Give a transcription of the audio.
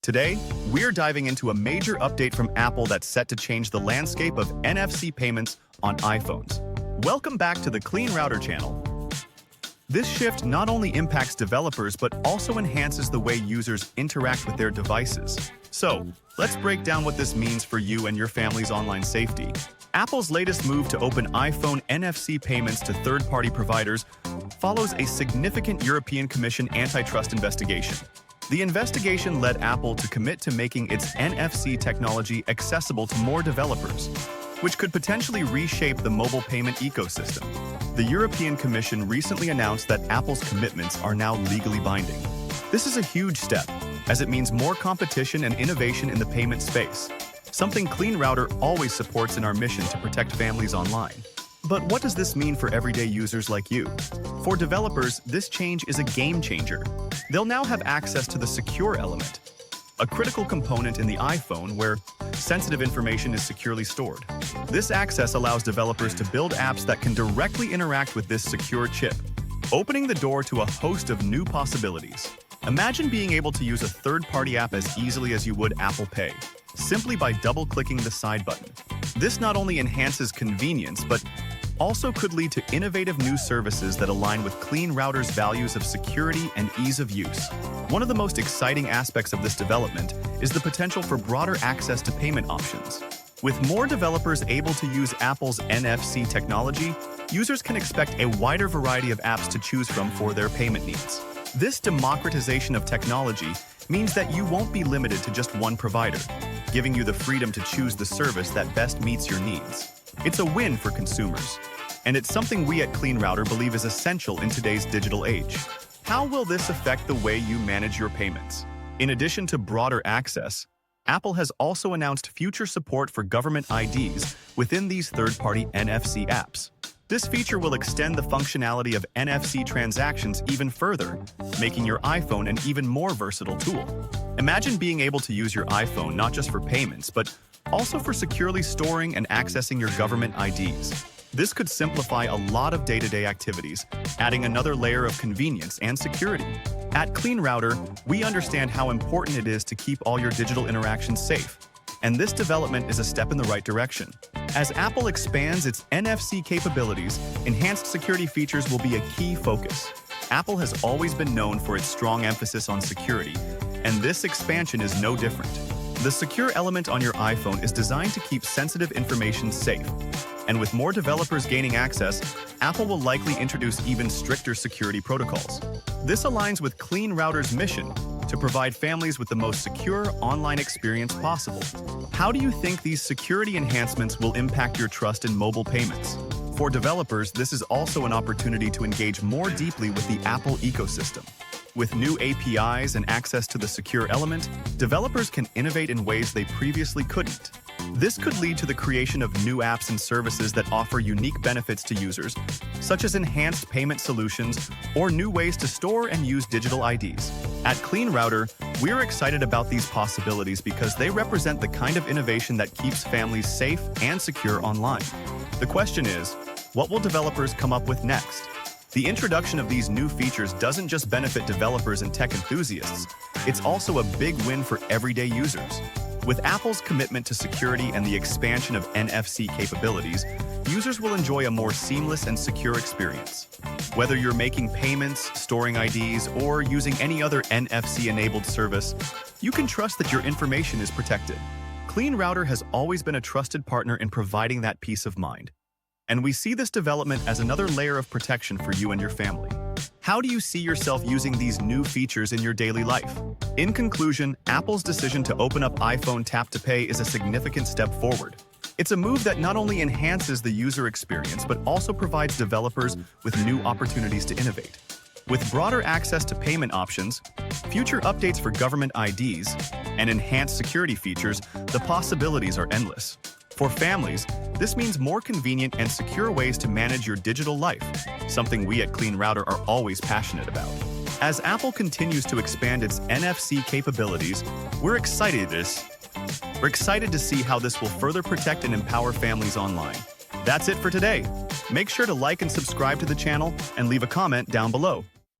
Today, we're diving into a major update from Apple that's set to change the landscape of NFC payments on iPhones. Welcome back to the Clean Router channel. This shift not only impacts developers but also enhances the way users interact with their devices. So, let's break down what this means for you and your family's online safety. Apple's latest move to open iPhone NFC payments to third-party providers follows a significant European Commission antitrust investigation. The investigation led Apple to commit to making its NFC technology accessible to more developers, which could potentially reshape the mobile payment ecosystem. The European Commission recently announced that Apple's commitments are now legally binding. This is a huge step, as it means more competition and innovation in the payment space, something Clean Router always supports in our mission to protect families online. But what does this mean for everyday users like you? For developers, this change is a game changer. They'll now have access to the secure element, a critical component in the iPhone where sensitive information is securely stored. This access allows developers to build apps that can directly interact with this secure chip, opening the door to a host of new possibilities. Imagine being able to use a third-party app as easily as you would Apple Pay, simply by double-clicking the side button. This not only enhances convenience, but also could lead to innovative new services that align with Clean Router's values of security and ease of use. One of the most exciting aspects of this development is the potential for broader access to payment options. With more developers able to use Apple's NFC technology, users can expect a wider variety of apps to choose from for their payment needs. This democratization of technology means that you won't be limited to just one provider, giving you the freedom to choose the service that best meets your needs. It's a win for consumers, and it's something we at Clean Router believe is essential in today's digital age. How will this affect the way you manage your payments? In addition to broader access, Apple has also announced future support for government IDs within these third-party NFC apps. This feature will extend the functionality of NFC transactions even further, making your iPhone an even more versatile tool. Imagine being able to use your iPhone not just for payments, but also for securely storing and accessing your government IDs. This could simplify a lot of day-to-day activities, adding another layer of convenience and security. At Clean Router, we understand how important it is to keep all your digital interactions safe, and this development is a step in the right direction. As Apple expands its NFC capabilities, enhanced security features will be a key focus. Apple has always been known for its strong emphasis on security, and this expansion is no different. The secure element on your iPhone is designed to keep sensitive information safe, and with more developers gaining access, Apple will likely introduce even stricter security protocols. This aligns with Clean Router's mission to provide families with the most secure online experience possible. How do you think these security enhancements will impact your trust in mobile payments? For developers, this is also an opportunity to engage more deeply with the Apple ecosystem. With new APIs and access to the secure element, developers can innovate in ways they previously couldn't. This could lead to the creation of new apps and services that offer unique benefits to users, such as enhanced payment solutions or new ways to store and use digital IDs. At Clean Router, we're excited about these possibilities because they represent the kind of innovation that keeps families safe and secure online. The question is, what will developers come up with next? The introduction of these new features doesn't just benefit developers and tech enthusiasts, it's also a big win for everyday users. With Apple's commitment to security and the expansion of NFC capabilities, users will enjoy a more seamless and secure experience. Whether you're making payments, storing IDs, or using any other NFC-enabled service, you can trust that your information is protected. Clean Router has always been a trusted partner in providing that peace of mind, and we see this development as another layer of protection for you and your family. How do you see yourself using these new features in your daily life? In conclusion, Apple's decision to open up iPhone Tap to Pay is a significant step forward. It's a move that not only enhances the user experience, but also provides developers with new opportunities to innovate. With broader access to payment options, future updates for government IDs, and enhanced security features, the possibilities are endless. For families, this means more convenient and secure ways to manage your digital life, something we at Clean Router are always passionate about. As Apple continues to expand its NFC capabilities, we're excited to see how this will further protect and empower families online. That's it for today. Make sure to like and subscribe to the channel and leave a comment down below.